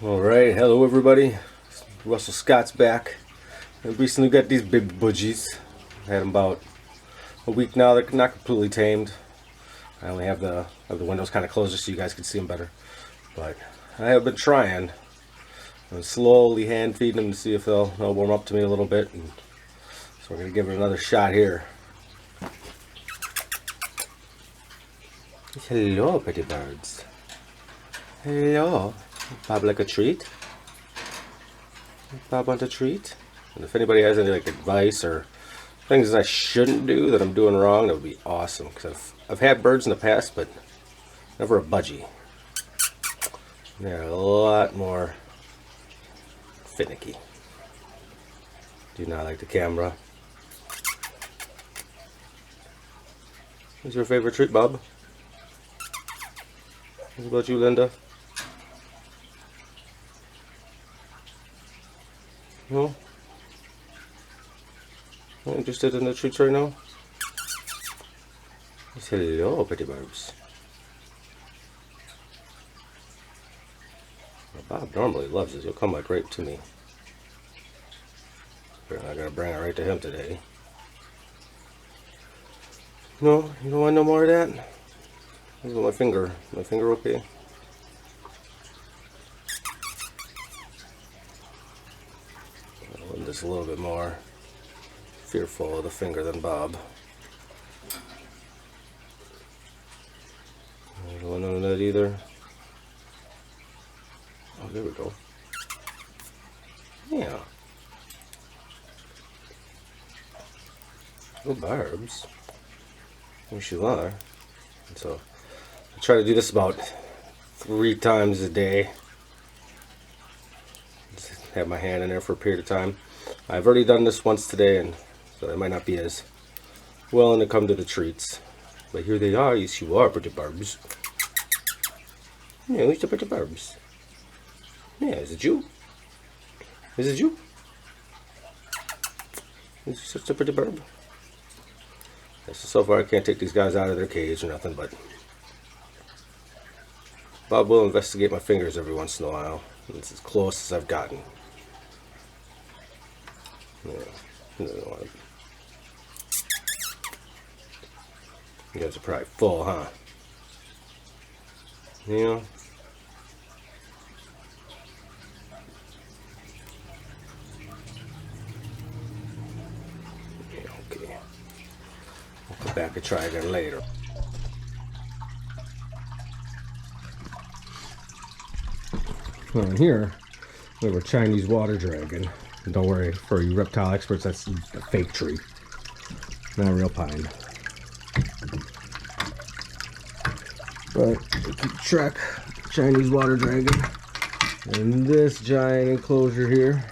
Alright, hello everybody. Russell Scott's back. I recently got these big Budiges. I had them about a week now. They're not completely tamed. I only have the windows kind of closed just so you guys can see them better. But I have been trying. I'm slowly hand feeding them to see if they'll warm up to me a little bit. And so we're going to give it another shot here. Hello, pretty birds. Hello. Bob like a treat? Bob want a treat? And if anybody has any advice or things I shouldn't do that I'm doing wrong, that would be awesome. Because I've had birds in the past, but never a budgie. They're a lot more finicky. Do not like the camera. What's your favorite treat, Bob? What about you, Linda? No? Not interested in the treats right now? Yes, hello, pretty birds. Well, Bob normally loves this. He'll come right to me. But I gotta bring it right to him today. No? You don't want no more of that? Look at my finger. My finger okay? Just a little bit more fearful of the finger than Bob. I don't know that either. Oh, there we go. Yeah. Good barbs. Yes, you are. And so I try to do this about 3 times a day. Just have my hand in there for a period of time. I've already done this once today, and so I might not be as willing to come to the treats. But here they are. Yes, you are, pretty barbs. Yeah, who's the pretty barbs? Yeah, is it you? Is it you? Is you such a pretty barb? Yeah, so far I can't take these guys out of their cage or nothing, but Bob will investigate my fingers every once in a while. It's as close as I've gotten. Yeah, you guys are probably full, huh? Yeah. Okay. I'll come back and try again later. Well, in here, we have a Chinese water dragon. And don't worry, for you reptile experts, that's a fake tree, not a real pine. But we keep track of Chinese water dragon. And this giant enclosure here,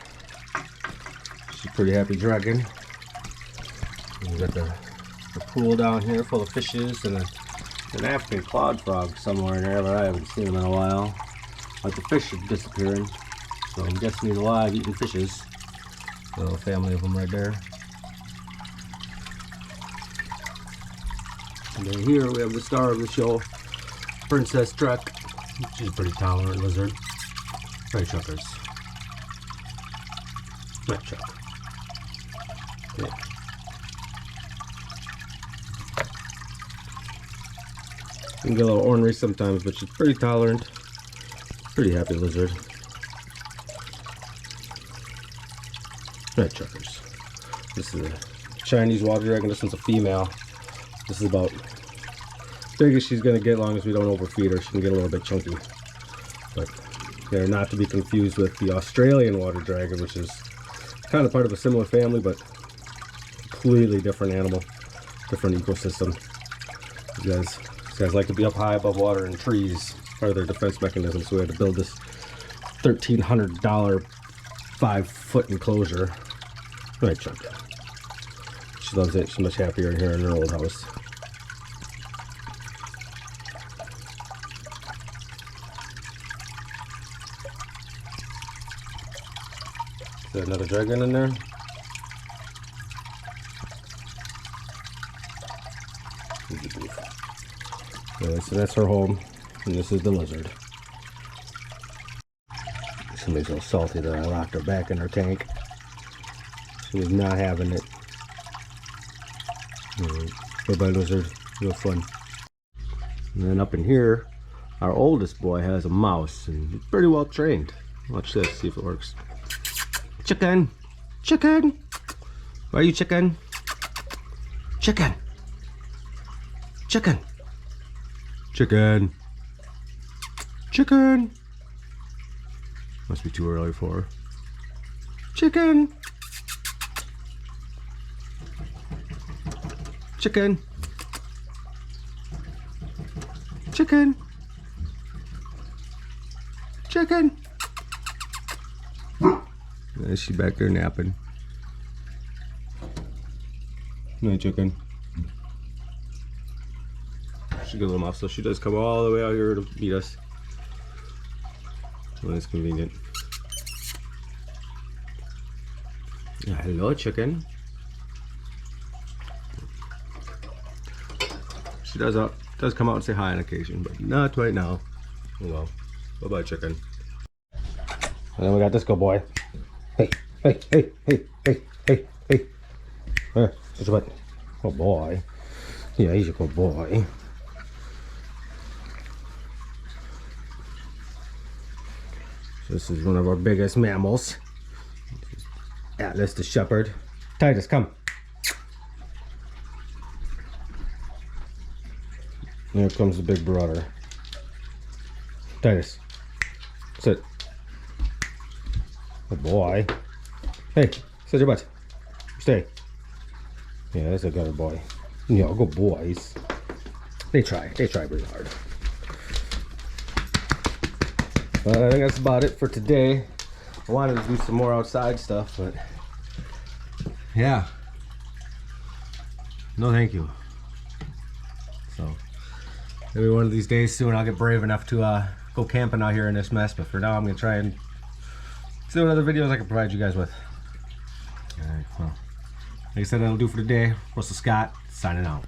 she's a pretty happy dragon. And we got the pool down here full of fishes and an African cloud frog somewhere in there, but I haven't seen them in a while. Like the fish are disappearing, so I'm guessing he's alive eating fishes. A little family of them right there. And then here we have the star of the show, Princess Truck. She's a pretty tolerant lizard. Right, Truckers. Right, Truck. Okay. Can get a little ornery sometimes, but she's pretty tolerant. Pretty happy lizard. Right, Truckers. This is a Chinese water dragon. This one's a female. This is about big as she's gonna get as long as we don't overfeed her. She can get a little bit chunky. But they're not to be confused with the Australian water dragon, which is kind of part of a similar family, but completely different animal, different ecosystem. These guys like to be up high above water in trees, part of their defense mechanism. So we had to build this $1,300 5-foot enclosure. Right, Chuck. She loves it. She's much happier here in her old house. Is there another dragon in there? Yeah, so that's her home, and this is the lizard. Somebody's so salty that I locked her back in her tank. She was not having it. Bye-bye, lizard. Real fun. And then up in here, our oldest boy has a mouse, and he's pretty well trained. Watch this, see if it works. Chicken! Chicken! Where are you, chicken? Chicken! Chicken! Chicken! Chicken! Must be too early for her. Chicken! Chicken! Chicken! Chicken! Is she back there napping? No, chicken. She's a good little mouse, so she does come all the way out here to meet us when it's convenient. Yeah, hello, chicken. She does come out and say hi on occasion, but not right now. Oh well. Bye-bye, chicken. And then we got this good boy. Hey, hey, hey, hey, hey, hey, hey. Such a butt. Oh boy. Yeah, he's a good boy. So this is one of our biggest mammals. Atlas the shepherd. Titus, come. Here comes the big brother. Titus, sit. Good boy. Hey, sit your butt. Stay. Yeah, that's a good boy. Yeah, good boys. They try really hard. But I think that's about it for today. I wanted to do some more outside stuff, but yeah. No thank you. So maybe one of these days soon I'll get brave enough to go camping out here in this mess, but for now I'm gonna try and see what other videos I can provide you guys with. Alright, well, like I said, that'll do for today. Russell Scott, signing out.